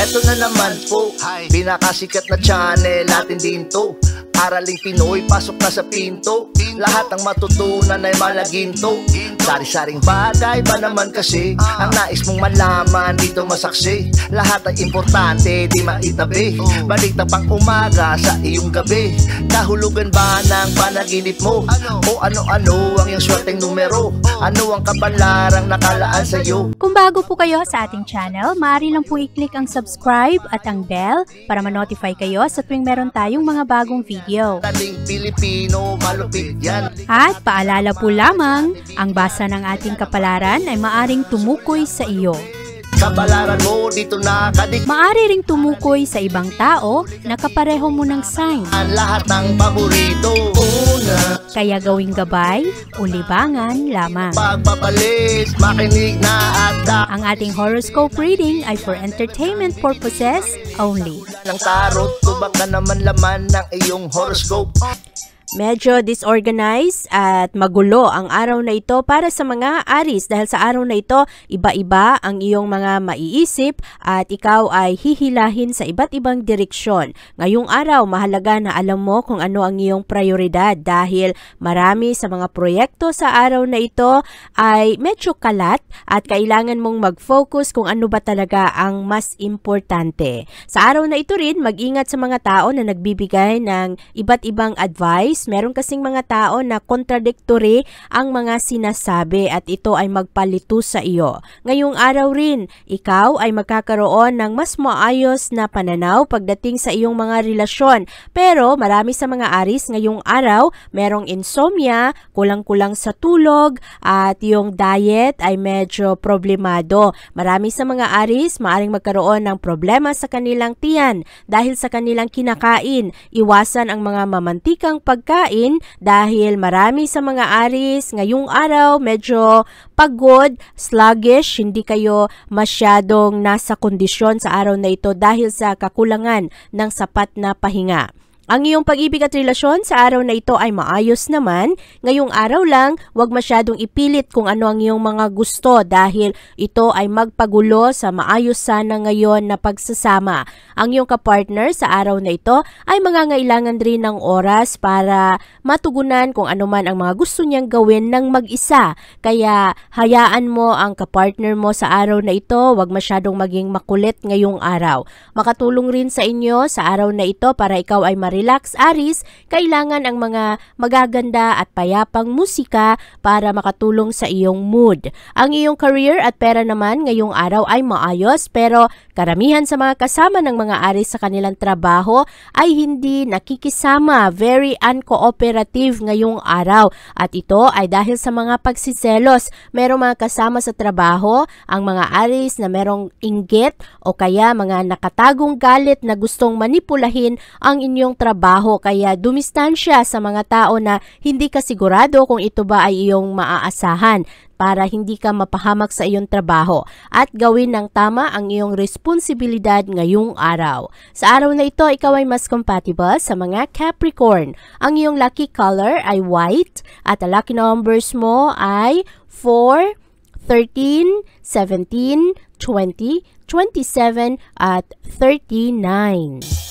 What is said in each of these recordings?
Eto na naman po, pinakasikat na channel natin din to. Araling Pinoy, pasok na sa pinto. Lahat ng matutunan ay malaginto. Sari-saring bagay ba naman kasi ang nais mong malaman dito masaksi. Lahat ay importante, di maitabi. Balik na pang umaga sa iyong gabi. Kahulugan ba ng panaginip mo? O ano-ano ang iyong swerteng numero? Ano ang kabalarang nakalaan sa'yo? Kung bago po kayo sa ating channel, maaari lang po i-click ang subscribe at ang bell para ma-notify kayo sa tuwing meron tayong mga bagong video. Taling Pilipino, malupit yan. At paalala po lamang, ang basa ng ating kapalaran ay maaring tumukoy sa iyo. Kabalaran mo dito nakadik. Maaari ring tumukoy sa ibang tao na kapareho mo ng sign. Ang lahat ng paborito. Una, Kaya gawing gabay o libangan lamang. pagpapalis, makinig na at Ang ating horoscope reading ay for entertainment purposes only. ng tarot. Tubak na naman laman ng iyong horoscope. Medyo disorganized at magulo ang araw na ito para sa mga Aries dahil sa araw na ito, iba-iba ang iyong mga maiisip at ikaw ay hihilahin sa iba't ibang direksyon. Ngayong araw, mahalaga na alam mo kung ano ang iyong prioridad dahil marami sa mga proyekto sa araw na ito ay medyo kalat at kailangan mong mag-focus kung ano ba talaga ang mas importante. Sa araw na ito rin, mag-ingat sa mga tao na nagbibigay ng iba't ibang advice. Meron kasing mga tao na contradictory ang mga sinasabi at ito ay magpalito sa iyo. Ngayong araw rin, ikaw ay magkakaroon ng mas maayos na pananaw pagdating sa iyong mga relasyon. Pero marami sa mga Aries ngayong araw, merong insomnia, kulang-kulang sa tulog at yung diet ay medyo problemado. Marami sa mga Aries maaring magkaroon ng problema sa kanilang tiyan dahil sa kanilang kinakain. Iwasan ang mga mamantikang pagkain dahil marami sa mga Aries ngayong araw medyo pagod, sluggish, hindi kayo masyadong nasa kondisyon sa araw na ito dahil sa kakulangan ng sapat na pahinga. Ang iyong pag-ibig at relasyon sa araw na ito ay maayos naman. Ngayong araw lang, huwag masyadong ipilit kung ano ang iyong mga gusto dahil ito ay magpagulo sa maayos sana ngayon na pagsasama. Ang iyong kapartner sa araw na ito ay mangangailangan rin ng oras para matugunan kung ano man ang mga gusto niyang gawin ng mag-isa. Kaya hayaan mo ang kapartner mo sa araw na ito, huwag masyadong maging makulit ngayong araw. Makatulong rin sa inyo sa araw na ito para ikaw ay relax Aries, kailangan ang mga magaganda at payapang musika para makatulong sa iyong mood. Ang iyong career at pera naman ngayong araw ay maayos pero karamihan sa mga kasama ng mga Aries sa kanilang trabaho ay hindi nakikisama, very uncooperative ngayong araw. At ito ay dahil sa mga pagsiselos. Merong mga kasama sa trabaho, ang mga Aries na merong inggit o kaya mga nakatagong galit na gustong manipulahin ang inyong trabaho kaya dumistansya sa mga tao na hindi ka sigurado kung ito ba ay iyong maaasahan para hindi ka mapahamak sa iyong trabaho at gawin ng tama ang iyong responsibilidad ngayong araw. Sa araw na ito, ikaw ay mas compatible sa mga Capricorn. Ang iyong lucky color ay white at ang lucky numbers mo ay 4, 13, 17, 20, 27 at 39.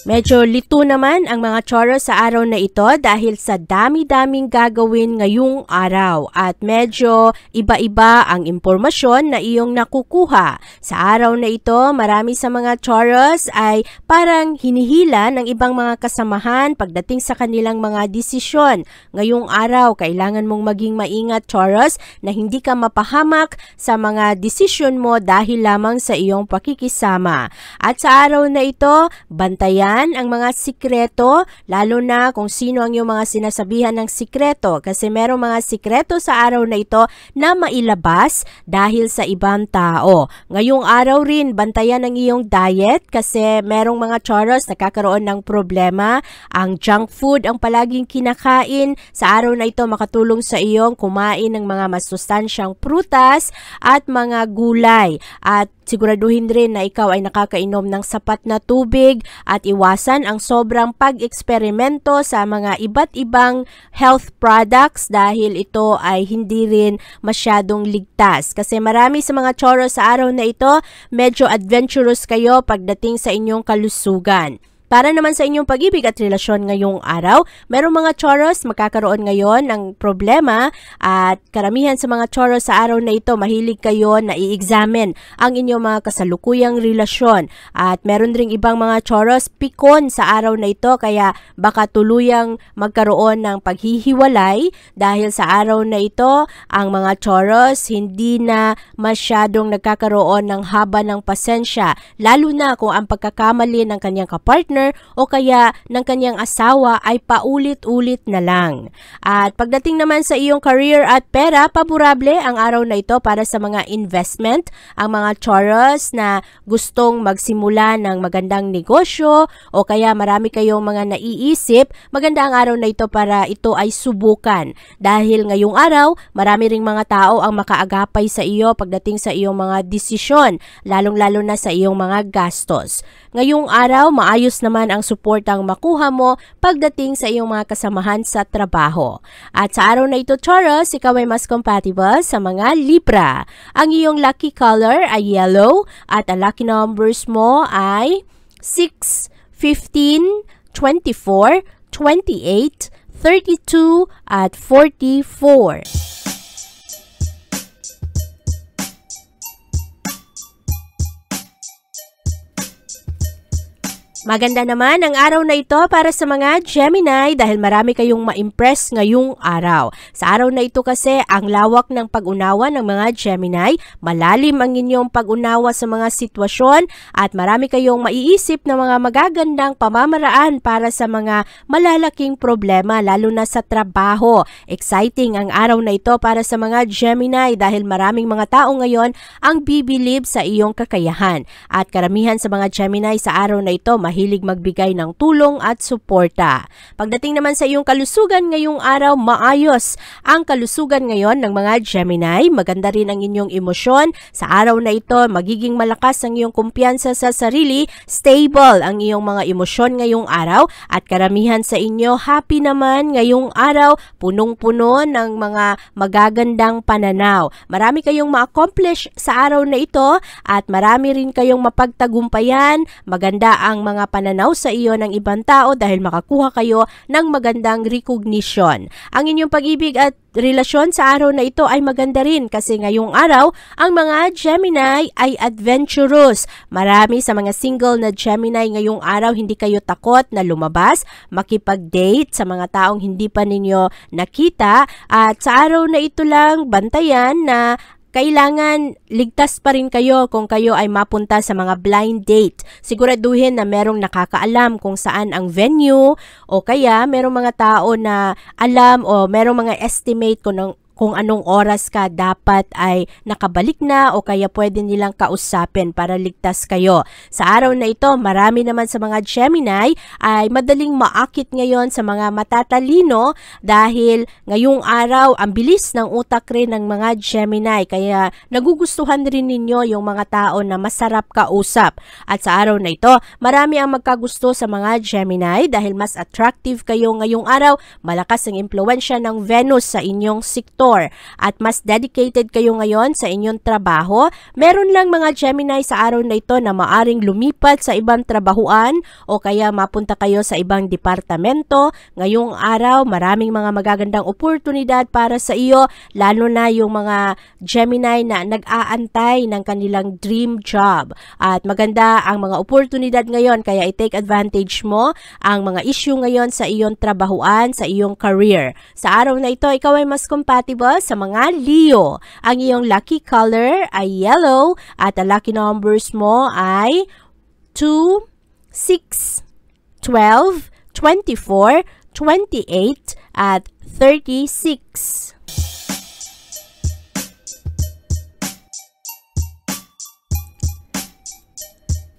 Medyo lito naman ang mga Taurus sa araw na ito dahil sa dami-daming gagawin ngayong araw at medyo iba-iba ang impormasyon na iyong nakukuha. Sa araw na ito, marami sa mga Taurus ay parang hinihila ng ibang mga kasamahan pagdating sa kanilang mga desisyon. Ngayong araw, kailangan mong maging maingat Taurus na hindi ka mapahamak sa mga desisyon mo dahil lamang sa iyong pakikisama. At sa araw na ito, bantayan ang mga sikreto, lalo na kung sino ang iyong mga sinasabihan ng sikreto kasi merong mga sikreto sa araw na ito na mailabas dahil sa ibang tao. Ngayong araw rin, bantayan ang iyong diet kasi merong mga Taurus nakakaroon ng problema. Ang junk food ang palaging kinakain. Sa araw na ito, makatulong sa iyong kumain ng mga masustansyang prutas at mga gulay. At siguraduhin rin na ikaw ay nakakainom ng sapat na tubig at iwasan iwasan ang sobrang pag-eksperimento sa mga iba't ibang health products dahil ito ay hindi rin masyadong ligtas. Kasi marami sa mga Taurus sa araw na ito, medyo adventurous kayo pagdating sa inyong kalusugan. Para naman sa inyong pag-ibig at relasyon ngayong araw, merong mga Taurus magkakaroon ngayon ng problema at karamihan sa mga Taurus sa araw na ito, mahilig kayo na i-examine ang inyong mga kasalukuyang relasyon. At meron ring ibang mga Taurus pikon sa araw na ito kaya baka tuluyang magkaroon ng paghihiwalay dahil sa araw na ito, ang mga Taurus hindi na masyadong nagkakaroon ng haba ng pasensya, lalo na kung ang pagkakamali ng kanyang kapartner o kaya ng kanyang asawa ay paulit-ulit na lang. At pagdating naman sa iyong career at pera, paborable ang araw na ito para sa mga investment. Ang mga Taurus na gustong magsimula ng magandang negosyo o kaya marami kayong mga naiisip, maganda ang araw na ito para ito ay subukan. Dahil ngayong araw, marami ring mga tao ang makaagapay sa iyo pagdating sa iyong mga desisyon, lalong-lalo na sa iyong mga gastos. Ngayong araw, maayos naman ang suportang makuha mo pagdating sa iyong mga kasamahan sa trabaho. At sa araw na ito, Taurus, ikaw ay mas compatible sa mga Libra. Ang iyong lucky color ay yellow at ang lucky numbers mo ay 6, 15, 24, 28, 32 at 44. Maganda naman ang araw na ito para sa mga Gemini dahil marami kayong ma-impress ngayong araw. Sa araw na ito kasi, ang lawak ng pag-unawa ng mga Gemini, malalim ang inyong pag-unawa sa mga sitwasyon at marami kayong maiisip na mga magagandang pamamaraan para sa mga malalaking problema lalo na sa trabaho. Exciting ang araw na ito para sa mga Gemini dahil maraming mga tao ngayon ang bibilib sa iyong kakayahan. At karamihan sa mga Gemini sa araw na ito, mahilig magbigay ng tulong at suporta. Pagdating naman sa iyong kalusugan ngayong araw, maayos ang kalusugan ngayon ng mga Gemini. Maganda rin ang inyong emosyon. Sa araw na ito, magiging malakas ang iyong kumpiyansa sa sarili. Stable ang iyong mga emosyon ngayong araw at karamihan sa inyo happy naman ngayong araw. Punong-puno ng mga magagandang pananaw. Marami kayong ma-accomplish sa araw na ito at marami rin kayong mapagtagumpayan. Maganda ang mga pananaw sa iyo ng ibang tao dahil makakuha kayo ng magandang recognition. Ang inyong pag-ibig at relasyon sa araw na ito ay maganda rin kasi ngayong araw, ang mga Gemini ay adventurous. Marami sa mga single na Gemini ngayong araw, hindi kayo takot na lumabas, makipag-date sa mga taong hindi pa ninyo nakita at sa araw na ito lang bantayan na kailangan ligtas pa rin kayo kung kayo ay mapunta sa mga blind date. Siguraduhin na merong nakakaalam kung saan ang venue o kaya merong mga tao na alam o merong mga estimate kung anong oras ka dapat ay nakabalik na o kaya pwede nilang kausapin para ligtas kayo. Sa araw na ito, marami naman sa mga Gemini ay madaling maakit ngayon sa mga matatalino dahil ngayong araw, ang bilis ng utak rin ng mga Gemini. Kaya nagugustuhan rin ninyo yung mga tao na masarap kausap. At sa araw na ito, marami ang magkagusto sa mga Gemini dahil mas attractive kayo ngayong araw. Malakas ang impluwensya ng Venus sa inyong sektor at mas dedicated kayo ngayon sa inyong trabaho. Meron lang mga Gemini sa araw na ito na maaring lumipat sa ibang trabahuan o kaya mapunta kayo sa ibang departamento. Ngayong araw, maraming mga magagandang oportunidad para sa iyo, lalo na yung mga Gemini na nag-aantay ng kanilang dream job. At maganda ang mga oportunidad ngayon kaya i-take advantage mo ang mga issue ngayon sa iyong trabahuan, sa iyong career. Sa araw na ito, ikaw ay mas compatible sa mga Leo. Ang iyong lucky color ay yellow at ang lucky numbers mo ay 2, 6, 12, 24, 28 at 36.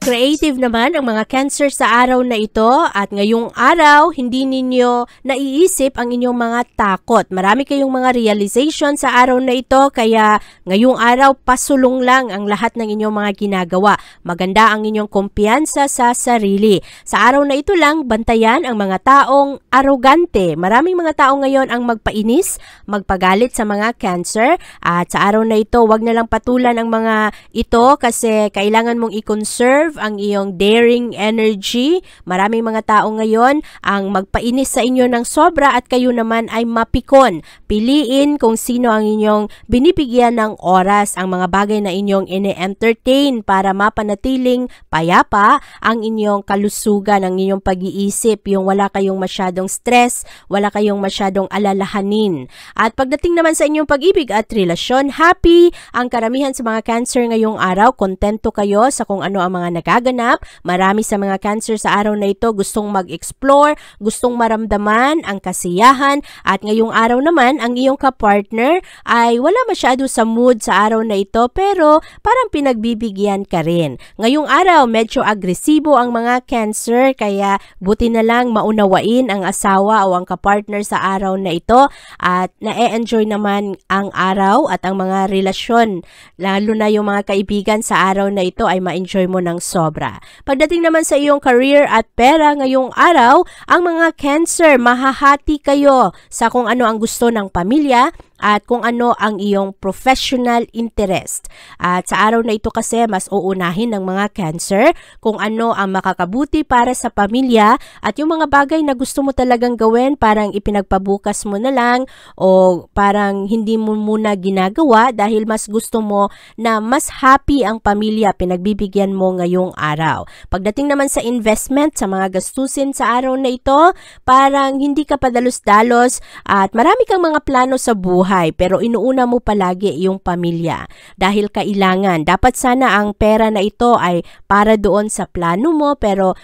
Creative naman ang mga Cancer sa araw na ito at ngayong araw, hindi ninyo naiisip ang inyong mga takot. Marami kayong mga realization sa araw na ito kaya ngayong araw pasulong lang ang lahat ng inyong mga ginagawa. Maganda ang inyong kumpiyansa sa sarili. Sa araw na ito lang, bantayan ang mga taong arrogante. Maraming mga tao ngayon ang magpainis, magpagalit sa mga Cancer at sa araw na ito, wag na lang patulan ang mga ito kasi kailangan mong i-conserve ang iyong daring energy. Maraming mga tao ngayon ang magpainis sa inyo ng sobra at kayo naman ay mapikon. Piliin kung sino ang inyong binibigyan ng oras, ang mga bagay na inyong ine-entertain para mapanatiling payapa ang inyong kalusugan, ang inyong pag-iisip, yung wala kayong masyadong stress, wala kayong masyadong alalahanin. At pagdating naman sa inyong pag-ibig at relasyon, happy ang karamihan sa mga Cancer ngayong araw. Kontento kayo sa kung ano ang mga nagaganap. Marami sa mga Cancer sa araw na ito gustong mag-explore, gustong maramdaman ang kasiyahan at ngayong araw naman ang iyong kapartner ay wala masyado sa mood sa araw na ito pero parang pinagbibigyan ka rin. Ngayong araw medyo agresibo ang mga Cancer kaya buti na lang maunawain ang asawa o ang kapartner sa araw na ito at na-enjoy naman ang araw at ang mga relasyon, lalo na yung mga kaibigan sa araw na ito ay ma-enjoy mo ng sobra. Pagdating naman sa iyong career at pera ngayong araw, ang mga Cancer, mahahati kayo sa kung ano ang gusto ng pamilya at kung ano ang iyong professional interest. At sa araw na ito kasi mas uunahin ng mga Cancer kung ano ang makakabuti para sa pamilya at yung mga bagay na gusto mo talagang gawin parang ipinagpabukas mo na lang o parang hindi mo muna ginagawa dahil mas gusto mo na mas happy ang pamilya, pinagbibigyan mo ngayong araw. Pagdating naman sa investment, sa mga gastusin sa araw na ito, parang hindi ka padalos-dalos at marami kang mga plano sa buhay pero inuuna mo palagi yung pamilya dahil kailangan. Dapat sana ang pera na ito ay para doon sa plano mo pero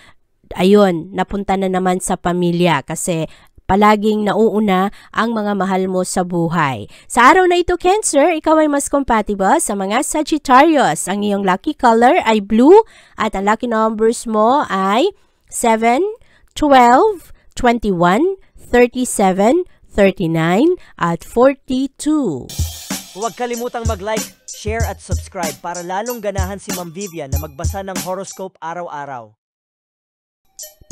ayun, napunta na naman sa pamilya kasi palaging nauuna ang mga mahal mo sa buhay. Sa araw na ito, Cancer, ikaw ay mas compatible sa mga Sagittarius. Ang iyong lucky color ay blue at ang lucky numbers mo ay 7, 12, 21, 37, 39 at 42. Huwag kalimutang mag-like, share at subscribe para lalong ganahan si Ma'am Vivian na magbasa ng horoscope araw-araw.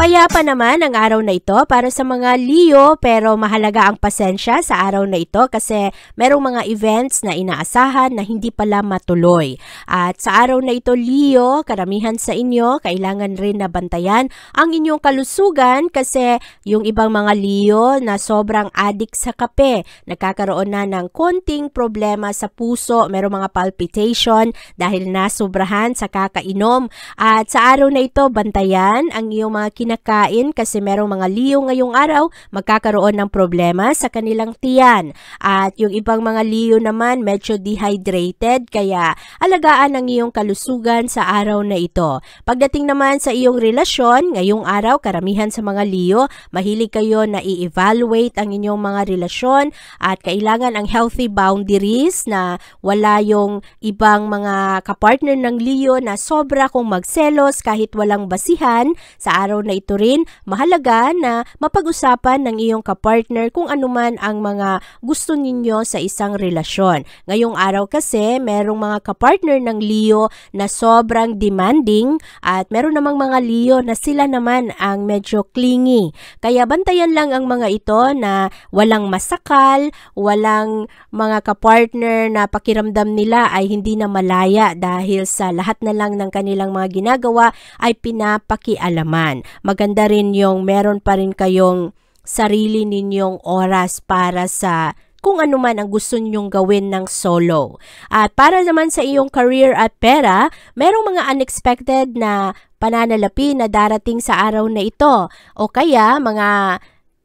Payapa naman ang araw na ito para sa mga Leo pero mahalaga ang pasensya sa araw na ito kasi merong mga events na inaasahan na hindi pala matuloy. At sa araw na ito Leo, karamihan sa inyo kailangan rin na bantayan ang inyong kalusugan kasi yung ibang mga Leo na sobrang addict sa kape, nagkakaroon na ng konting problema sa puso, merong mga palpitation dahil nasobrahan sa kakainom. At sa araw na ito bantayan ang iyong mga kinakain kasi merong mga Leo ngayong araw magkakaroon ng problema sa kanilang tiyan. At yung ibang mga Leo naman medyo dehydrated kaya alagaan ang iyong kalusugan sa araw na ito. Pagdating naman sa iyong relasyon, ngayong araw karamihan sa mga Leo, mahilig kayo na i-evaluate ang inyong mga relasyon at kailangan ang healthy boundaries na wala yung ibang mga kapartner ng Leo na sobra kung magselos kahit walang basihan. Sa araw na ito rin, mahalaga na mapag-usapan ng iyong kapartner kung anuman ang mga gusto ninyo sa isang relasyon. Ngayong araw kasi, merong mga kapartner ng Leo na sobrang demanding at meron namang mga Leo na sila naman ang medyo clingy. Kaya bantayan lang ang mga ito na walang masakal, walang mga kapartner na pakiramdam nila ay hindi na malaya dahil sa lahat na lang ng kanilang mga ginagawa ay pinapakialaman. Maganda rin yung meron pa rin kayong sarili ninyong oras para sa kung ano man ang gusto ninyong gawin ng solo. At para naman sa iyong career at pera, merong mga unexpected na pananalapi na darating sa araw na ito o kaya mga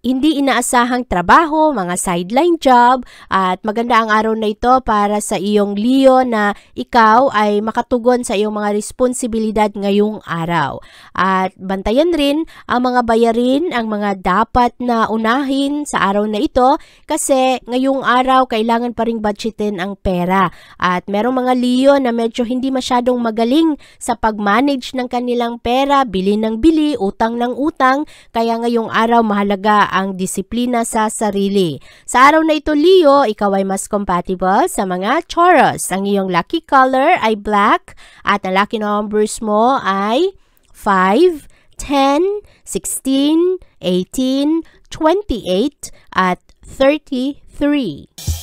hindi inaasahang trabaho, mga sideline job, at maganda ang araw na ito para sa iyong Leo na ikaw ay makatugon sa iyong mga responsibilidad ngayong araw. At bantayan rin ang mga bayarin, ang mga dapat na unahin sa araw na ito kasi ngayong araw kailangan pa ring budgetin ang pera. At merong mga Leo na medyo hindi masyadong magaling sa pag-manage ng kanilang pera, bili ng bili, utang ng utang, kaya ngayong araw mahalaga ang disiplina sa sarili. Sa araw na ito, Leo, ikaw ay mas compatible sa mga Taurus. Ang iyong lucky color ay black at ang lucky numbers mo ay 5, 10, 16, 18, 28 at 33.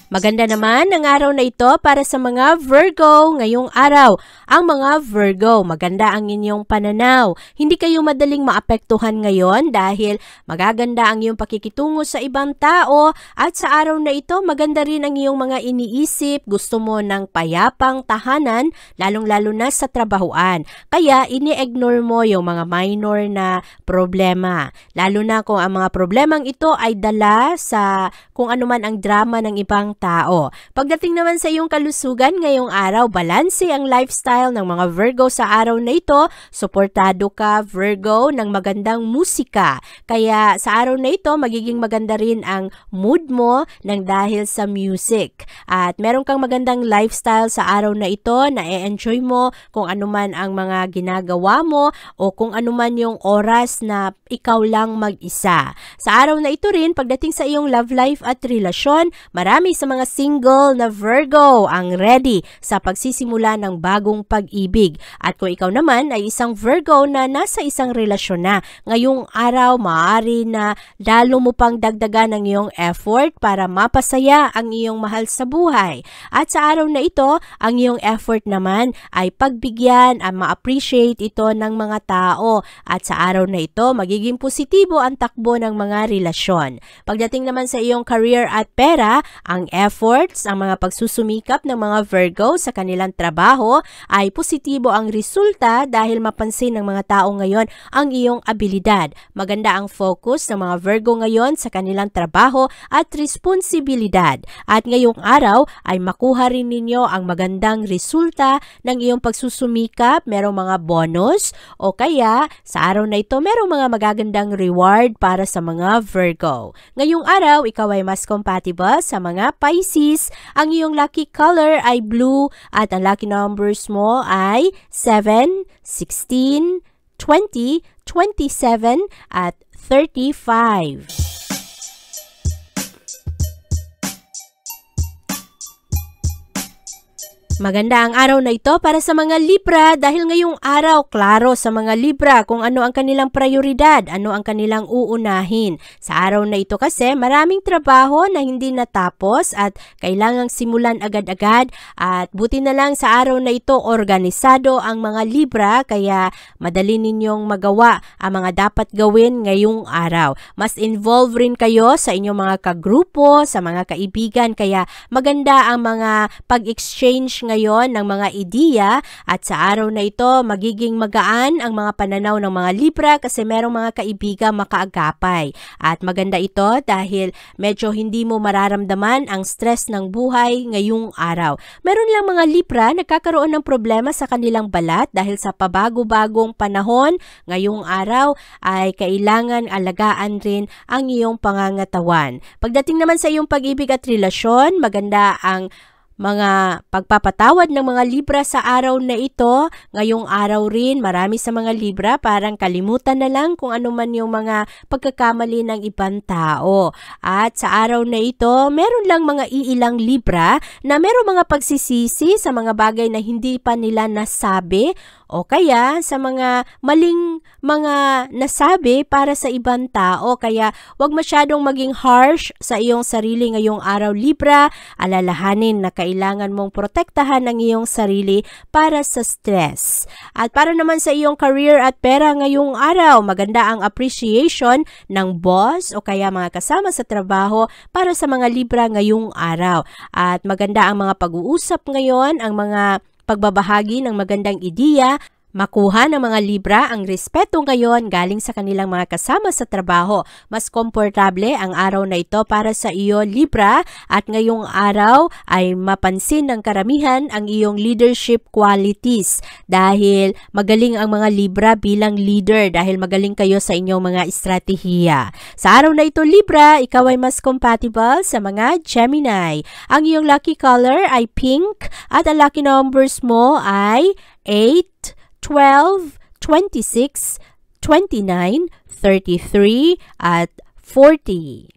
Maganda naman ang araw na ito para sa mga Virgo ngayong araw. Ang mga Virgo, maganda ang inyong pananaw. Hindi kayo madaling maapektuhan ngayon dahil magaganda ang iyong pakikitungo sa ibang tao at sa araw na ito maganda rin ang iyong mga iniisip. Gusto mo ng payapang tahanan, lalong-lalo na sa trabahuan. Kaya ini-ignore mo yung mga minor na problema. Lalo na kung ang mga problemang ito ay dala sa kung ano man ang drama ng ibang tao. Pagdating naman sa iyong kalusugan ngayong araw, balanse ang lifestyle ng mga Virgo sa araw na ito. Suportado ka, Virgo, ng magandang musika. Kaya sa araw na ito, magiging maganda rin ang mood mo ng dahil sa music. At meron kang magandang lifestyle sa araw na ito na e-enjoy mo kung ano man ang mga ginagawa mo o kung ano man yung oras na ikaw lang mag-isa. Sa araw na ito rin, pagdating sa iyong love life at relasyon, marami sa mga single na Virgo ang ready sa pagsisimula ng bagong pag-ibig. At kung ikaw naman ay isang Virgo na nasa isang relasyon na, ngayong araw maaari na lalo mo pang dagdagan ang iyong effort para mapasaya ang iyong mahal sa buhay. At sa araw na ito, ang iyong effort naman ay pagbigyan at ma-appreciate ito ng mga tao. At sa araw na ito, magiging positibo ang takbo ng mga relasyon. Pagdating naman sa iyong career at pera, ang efforts, ang mga pagsusumikap ng mga Virgo sa kanilang trabaho ay positibo ang resulta dahil mapansin ng mga tao ngayon ang iyong abilidad. Maganda ang focus ng mga Virgo ngayon sa kanilang trabaho at responsibilidad. At ngayong araw ay makuha rin ninyo ang magandang resulta ng iyong pagsusumikap, merong mga bonus o kaya sa araw na ito merong mga magagandang reward para sa mga Virgo. Ngayong araw, ikaw ay mas compatible sa mga Pisces. Ang iyong lucky color ay blue at ang lucky numbers mo ay 7, 16, 20, 27 at 35. Maganda ang araw na ito para sa mga Libra dahil ngayong araw, klaro sa mga Libra kung ano ang kanilang prioridad, ano ang kanilang uunahin. Sa araw na ito kasi maraming trabaho na hindi natapos at kailangang simulan agad-agad at buti na lang sa araw na ito organisado ang mga Libra kaya madali ninyong magawa ang mga dapat gawin ngayong araw. Mas involved rin kayo sa inyong mga kagrupo, sa mga kaibigan kaya maganda ang mga pag-exchange ngayon ng mga ideya at sa araw na ito magiging magaan ang mga pananaw ng mga Libra kasi merong mga kaibigan makaagapay. At maganda ito dahil medyo hindi mo mararamdaman ang stress ng buhay ngayong araw. Meron lang mga Libra nagkakaroon ng problema sa kanilang balat dahil sa pabago-bagong panahon ngayong araw ay kailangan alagaan rin ang iyong pangangatawan. Pagdating naman sa iyong pag-ibig at relasyon, maganda ang mga pagpapatawad ng mga Libra sa araw na ito. Ngayong araw rin, marami sa mga Libra parang kalimutan na lang kung ano man yung mga pagkakamali ng ibang tao. At sa araw na ito, meron lang mga iilang Libra na meron mga pagsisisi sa mga bagay na hindi pa nila nasabi o kaya sa mga maling mga nasabi para sa ibang tao. Kaya wag masyadong maging harsh sa iyong sarili ngayong araw, Libra. Alalahanin na kailangan mong protektahan ang iyong sarili para sa stress. At para naman sa iyong career at pera ngayong araw, maganda ang appreciation ng boss o kaya mga kasama sa trabaho para sa mga Libra ngayong araw. At maganda ang mga pag-uusap ngayon, ang mga pagbabahagi ng magandang ideya. makuha ng mga Libra ang respeto ngayon galing sa kanilang mga kasama sa trabaho. Mas komportable ang araw na ito para sa iyo, Libra, at ngayong araw ay mapansin ng karamihan ang iyong leadership qualities dahil magaling ang mga Libra bilang leader dahil magaling kayo sa inyong mga estratehiya. Sa araw na ito, Libra, ikaw ay mas compatible sa mga Gemini. Ang iyong lucky color ay pink at ang lucky numbers mo ay 8, 12, 26, 29, 33, at 40.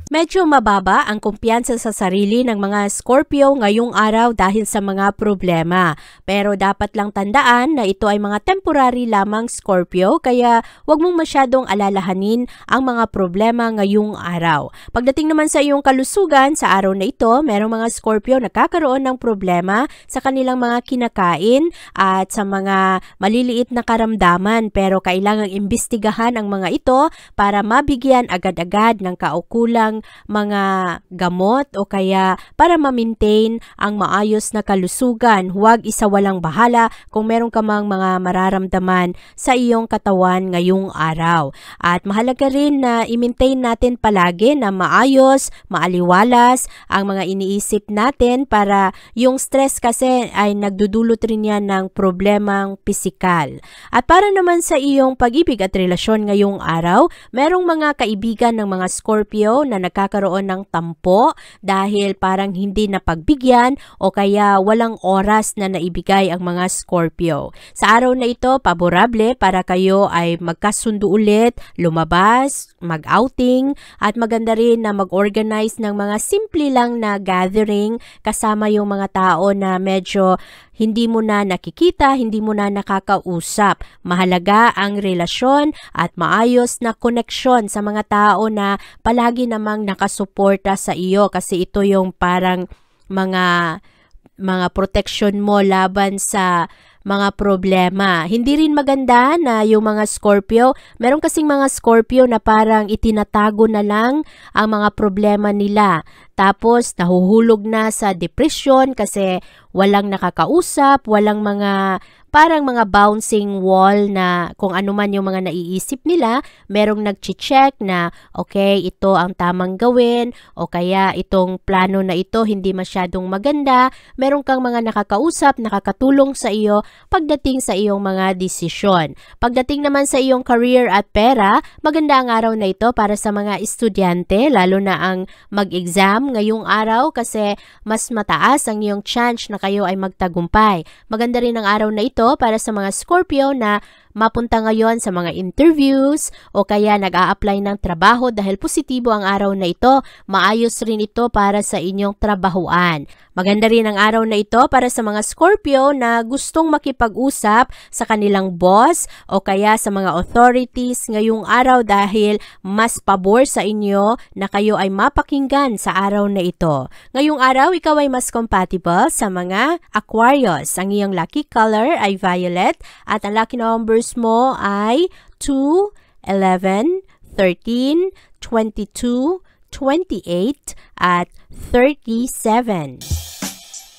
Medyo mababa ang kumpiyansa sa sarili ng mga Scorpio ngayong araw dahil sa mga problema. Pero dapat lang tandaan na ito ay mga temporary lamang, Scorpio, kaya huwag mong masyadong alalahanin ang mga problema ngayong araw. Pagdating naman sa iyong kalusugan, sa araw na ito, merong mga Scorpio nakakaroon ng problema sa kanilang mga kinakain at sa mga maliliit na karamdaman. Pero kailangang imbestigahan ang mga ito para mabigyan agad-agad ng kaukulang mga gamot o kaya para ma-maintain ang maayos na kalusugan. Huwag isawalang bahala kung meron ka mang mga mararamdaman sa iyong katawan ngayong araw. At mahalaga rin na i-maintain natin palagi na maayos, maaliwalas ang mga iniisip natin para yung stress kasi ay nagdudulot rin yan ng problemang pisikal. At para naman sa iyong pag-ibig at relasyon ngayong araw, merong mga kaibigan ng mga Scorpio na nagkakaroon ng tampo dahil parang hindi napagbigyan o kaya walang oras na naibigay ang mga Scorpio. Sa araw na ito, paborable para kayo ay magkasundo ulit, lumabas, mag-outing, at maganda rin na mag-organize ng mga simple lang na gathering kasama yung mga tao na medyo hindi mo na nakikita, hindi mo na nakakausap. Mahalaga ang relasyon at maayos na koneksyon sa mga tao na palagi namang nakasuporta sa iyo kasi ito yung parang mga protection mo laban sa mga problema. Hindi rin maganda na yung mga Scorpio, meron kasing mga Scorpio na parang itinatago na lang ang mga problema nila. Tapos nahuhulog na sa depression kasi walang nakakausap, walang mga parang mga bouncing wall na kung ano man yung mga naiisip nila, merong nag-check na okay, ito ang tamang gawin o kaya itong plano na ito hindi masyadong maganda. Meron kang mga nakakausap, nakakatulong sa iyo pagdating sa iyong mga desisyon. Pagdating naman sa iyong career at pera, maganda ang araw na ito para sa mga estudyante, lalo na ang mag-exam ngayong araw kasi mas mataas ang iyong chance na kayo ay magtagumpay. Maganda rin ang araw na ito para sa mga Scorpio na mapunta ngayon sa mga interviews o kaya nag-a-apply ng trabaho dahil positibo ang araw na ito. Maayos rin ito para sa inyong trabahuan. Maganda rin ang araw na ito para sa mga Scorpio na gustong makipag-usap sa kanilang boss o kaya sa mga authorities ngayong araw dahil mas pabor sa inyo na kayo ay mapakinggan sa araw na ito. Ngayong araw, ikaw ay mas compatible sa mga Aquarius. Ang iyong lucky color ay violet at ang lucky numbers mo ay 2, 11, 13, 22, 28, at 37.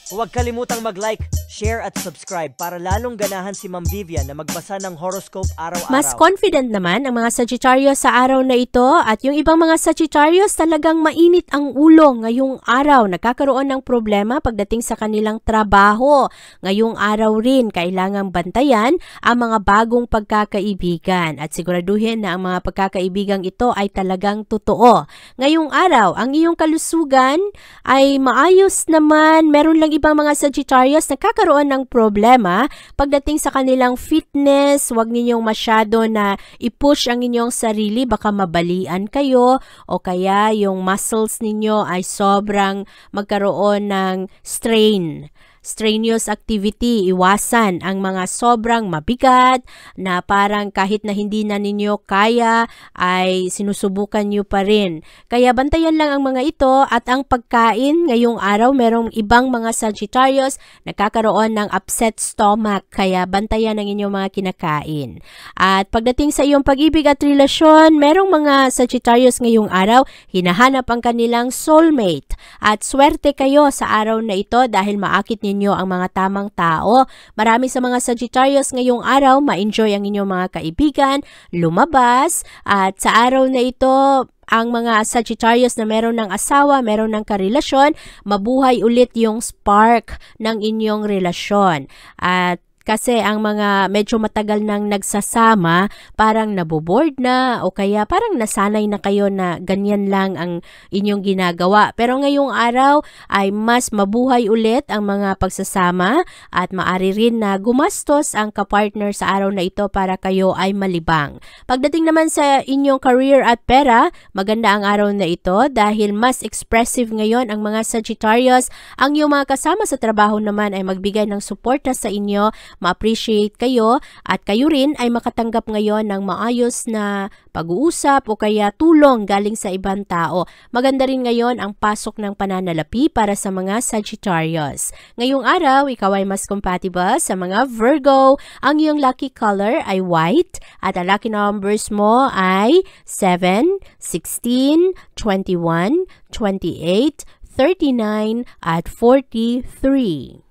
Huwag kalimutang mag-like, share at subscribe para lalong ganahan si Ma'am Vivian na magbasa ng horoscope araw-araw. Mas confident naman ang mga Sagittarius sa araw na ito at yung ibang mga Sagittarius talagang mainit ang ulo ngayong araw. Nagkakaroon ng problema pagdating sa kanilang trabaho. Ngayong araw rin kailangang bantayan ang mga bagong pagkakaibigan at siguraduhin na ang mga pagkakaibigang ito ay talagang totoo. Ngayong araw, ang iyong kalusugan ay maayos naman. Meron lang ibang mga Sagittarius nagkakaroon ng problema pagdating sa kanilang fitness. Huwag ninyong masyado na i-push ang inyong sarili, baka mabalian kayo o kaya yung muscles ninyo ay sobrang magkaroon ng strain. strenuous activity. Iwasan ang mga sobrang mabigat na parang kahit na hindi na ninyo kaya ay sinusubukan nyo pa rin. Kaya bantayan lang ang mga ito at ang pagkain ngayong araw, merong ibang mga Sagittarius nagkakaroon ng upset stomach. Kaya bantayan ang inyong mga kinakain. At pagdating sa iyong pag-ibig at relasyon, merong mga Sagittarius ngayong araw, hinahanap ang kanilang soulmate. At swerte kayo sa araw na ito dahil maakit ninyo ang mga tamang tao. Marami sa mga Sagittarius ngayong araw, ma-enjoy ang inyong mga kaibigan, lumabas, at sa araw na ito, ang mga Sagittarius na meron ng asawa, meron ng karelasyon, mabuhay ulit yung spark ng inyong relasyon. At kasi ang mga medyo matagal nang nagsasama, parang naboboard na o kaya parang nasanay na kayo na ganyan lang ang inyong ginagawa. Pero ngayong araw ay mas mabuhay ulit ang mga pagsasama at maaari rin na gumastos ang kapartner sa araw na ito para kayo ay malibang. Pagdating naman sa inyong career at pera, maganda ang araw na ito dahil mas expressive ngayon ang mga Sagittarius. Ang iyong mga kasama sa trabaho naman ay magbigay ng suporta sa inyo, ma-appreciate kayo at kayo rin ay makatanggap ngayon ng maayos na pag-uusap o kaya tulong galing sa ibang tao. Maganda rin ngayon ang pasok ng pananalapi para sa mga Sagittarius. Ngayong araw, ikaw ay mas compatible sa mga Virgo. Ang iyong lucky color ay white at ang lucky numbers mo ay 7, 16, 21, 28, 39 at 43.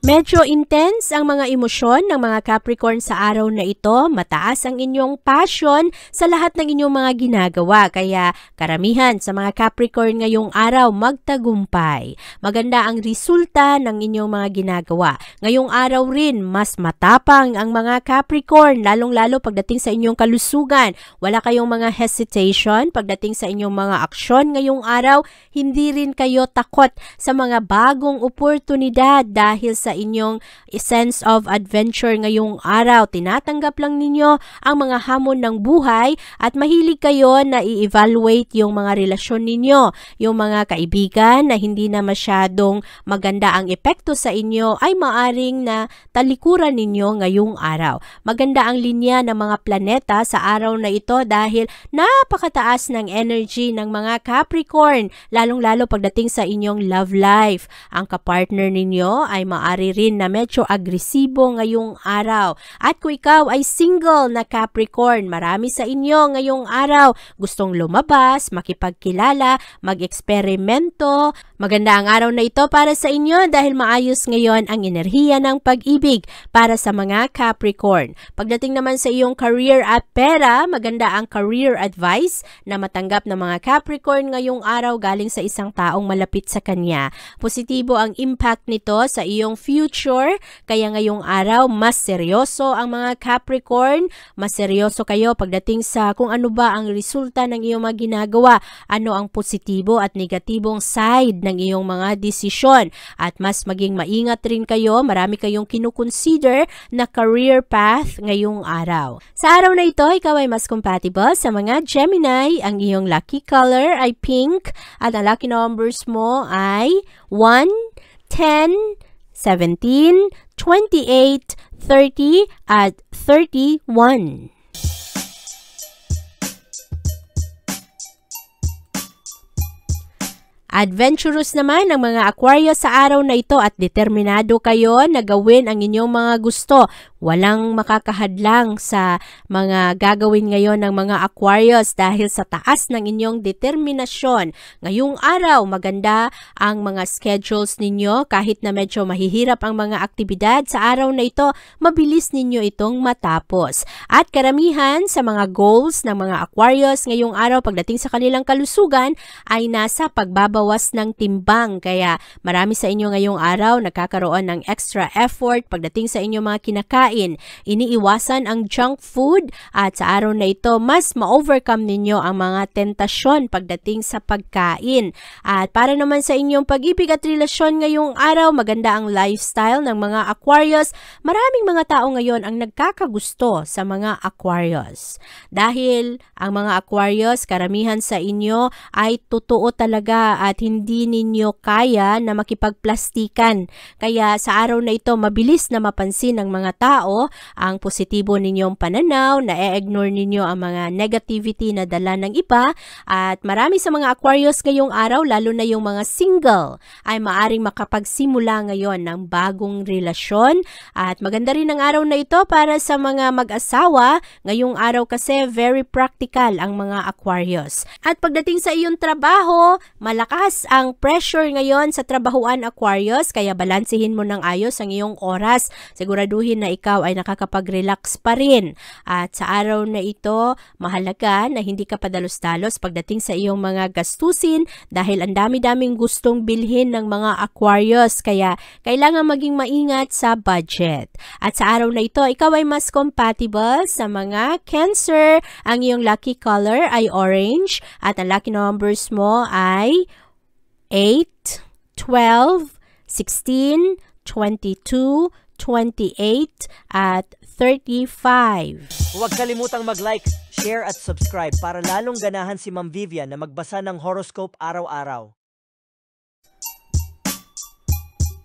Medyo intense ang mga emosyon ng mga Capricorn sa araw na ito. Mataas ang inyong passion sa lahat ng inyong mga ginagawa. Kaya karamihan sa mga Capricorn ngayong araw magtagumpay. Maganda ang resulta ng inyong mga ginagawa. Ngayong araw rin, mas matapang ang mga Capricorn, lalong-lalo pagdating sa inyong kalusugan. Wala kayong mga hesitation pagdating sa inyong mga aksyon ngayong araw. Hindi rin kayo takot sa mga bagong oportunidad dahil sa inyong sense of adventure ngayong araw. Tinatanggap lang ninyo ang mga hamon ng buhay at mahilig kayo na i-evaluate yung mga relasyon ninyo. Yung mga kaibigan na hindi na masyadong maganda ang epekto sa inyo ay maaring na talikuran ninyo ngayong araw. Maganda ang linya ng mga planeta sa araw na ito dahil napakataas ng energy ng mga Capricorn, lalong-lalo pagdating sa inyong love life. Ang kapartner ninyo ay maaari rin na medyo agresibo ngayong araw. At kung ikaw ay single na Capricorn, marami sa inyo ngayong araw gustong lumabas, makipagkilala, mag-eksperimento. Maganda ang araw na ito para sa inyo dahil maayos ngayon ang enerhiya ng pag-ibig para sa mga Capricorn. Pagdating naman sa iyong career at pera, maganda ang career advice na matanggap ng mga Capricorn ngayong araw galing sa isang taong malapit sa kanya. Positibo ang impact nito sa iyong future, kaya ngayong araw mas seryoso ang mga Capricorn, mas seryoso kayo pagdating sa kung ano ba ang resulta ng iyong mga ginagawa, ano ang positibo at negatibong side ng iyong mga desisyon, at mas maging maingat rin kayo, marami kayong kinukonsider na career path ngayong araw. Sa araw na ito, ikaw ay mas compatible sa mga Gemini, ang iyong lucky color ay pink at ang lucky numbers mo ay 1, 10, 17, 28, 30 at 31. Adventurous naman ang mga Aquarius sa araw na ito at determinado kayo na gawin ang inyong mga gusto. Walang makakahadlang sa mga gagawin ngayon ng mga Aquarius dahil sa taas ng inyong determinasyon. Ngayong araw, maganda ang mga schedules ninyo kahit na medyo mahihirap ang mga aktibidad sa araw na ito, mabilis ninyo itong matapos. At karamihan sa mga goals ng mga Aquarius ngayong araw pagdating sa kanilang kalusugan ay nasa pagbabawas ng timbang. Kaya marami sa inyo ngayong araw nagkakaroon ng extra effort pagdating sa inyong mga kinakain pagkain. Iniiwasan ang junk food at sa araw na ito, mas ma-overcome ninyo ang mga tentasyon pagdating sa pagkain. At para naman sa inyong pag-ibig at relasyon ngayong araw, maganda ang lifestyle ng mga Aquarius. Maraming mga tao ngayon ang nagkakagusto sa mga Aquarius. Dahil ang mga Aquarius, karamihan sa inyo ay totoo talaga at hindi ninyo kaya na makipagplastikan. Kaya sa araw na ito, mabilis na mapansin ng mga tao ang positibo ninyong pananaw, na i-ignore ninyo ang mga negativity na dala ng iba. At marami sa mga Aquarius ngayong araw, lalo na yung mga single, ay maaring makapagsimula ngayon ng bagong relasyon. At maganda rin ang araw na ito para sa mga mag-asawa. Ngayong araw kasi very practical ang mga Aquarius. At pagdating sa iyong trabaho, malakas ang pressure ngayon sa trabahuan Aquarius, kaya balansehin mo ng ayos ang iyong oras. Siguraduhin na ikaw ay nakakapag-relax pa rin. At sa araw na ito, mahalaga na hindi ka padalos-dalos pagdating sa iyong mga gastusin dahil ang dami-daming gustong bilhin ng mga Aquarius, kaya kailangan maging maingat sa budget. At sa araw na ito, ikaw ay mas compatible sa mga Cancer. Ang iyong lucky color ay orange at ang lucky numbers mo ay 8, 12, 16, 22, 28 at 35. Huwag kalimutang mag-like, share at subscribe para lalong ganahan si Ma'am Vivian na magbasa ng horoscope araw-araw.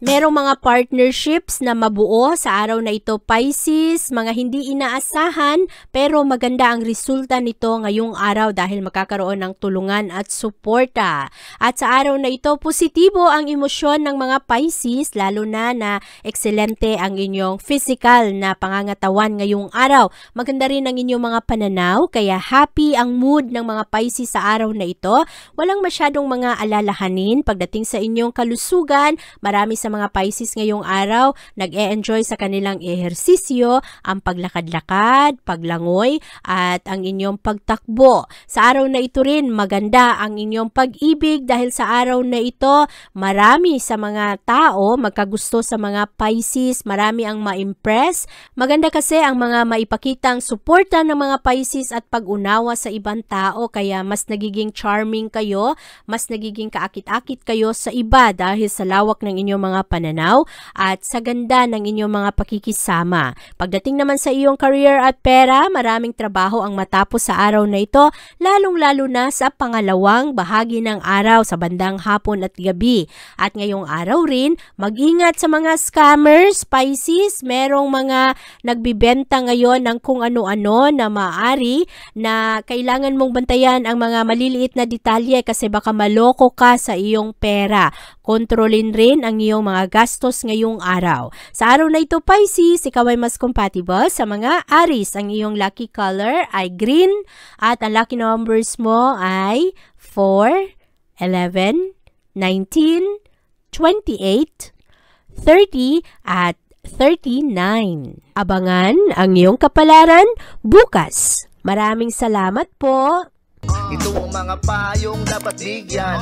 Merong mga partnerships na mabuo sa araw na ito, Pisces, mga hindi inaasahan pero maganda ang resulta nito ngayong araw dahil makakaroon ng tulungan at suporta. At sa araw na ito, positibo ang emosyon ng mga Pisces, lalo na ekscelente ang inyong physical na pangangatawan ngayong araw. Maganda rin ang inyong mga pananaw, kaya happy ang mood ng mga Pisces sa araw na ito. Walang masyadong mga alalahanin pagdating sa inyong kalusugan. Marami sa mga Pisces ngayong araw, nag-e-enjoy sa kanilang ehersisyo, ang paglakad-lakad, paglangoy, at ang inyong pagtakbo. Sa araw na ito rin, maganda ang inyong pag-ibig dahil sa araw na ito, marami sa mga tao magkagusto sa mga Pisces, marami ang ma-impress. Maganda kasi ang mga maipakitang suporta ng mga Pisces at pag-unawa sa ibang tao, kaya mas nagiging charming kayo, mas nagiging kaakit-akit kayo sa iba dahil sa lawak ng inyong mga pananaw at sa ganda ng inyong mga pakikisama. Pagdating naman sa iyong career at pera, maraming trabaho ang matapos sa araw na ito, lalong-lalo na sa pangalawang bahagi ng araw sa bandang hapon at gabi. At ngayong araw rin, mag-ingat sa mga scammers, Pisces. Merong mga nagbibenta ngayon ng kung ano-ano na maaari na kailangan mong bantayan ang mga maliliit na detalye kasi baka maloko ka sa iyong pera. Kontrolin rin ang iyong mga gastos ngayong araw. Sa araw na ito, Pisces, ikaw ay mas compatible sa mga Aries. Ang iyong lucky color ay green at ang lucky numbers mo ay 4, 11, 19, 28, 30 at 39. Abangan ang iyong kapalaran bukas. Maraming salamat po. Ito ang mga payong dapat bigyan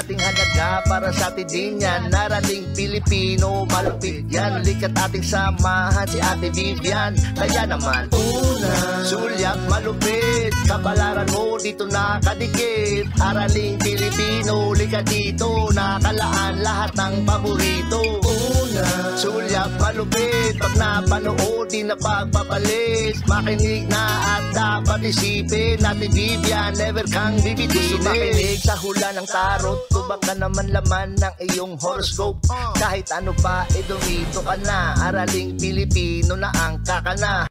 nating halaga para sa atin din yan. Narating Pilipino, malupit yan. Likat ating samahan si Ate Vivian. Kaya naman, una, sulyak malupit, kapalaran mo dito nakadikit. Araling Pilipino, likat dito, nakalaan lahat ng paborito. Una, sulyak malupit, pag napanood di na pagpapalit. Makinig na at dapat isipin, Ate Vivian, never kang bibitinin. Gusto makinig sa hula ng tarot, tubak ka naman laman ng iyong horoscope. Kahit ano pa, dumito ka na. Araling Pilipino na ang kakana.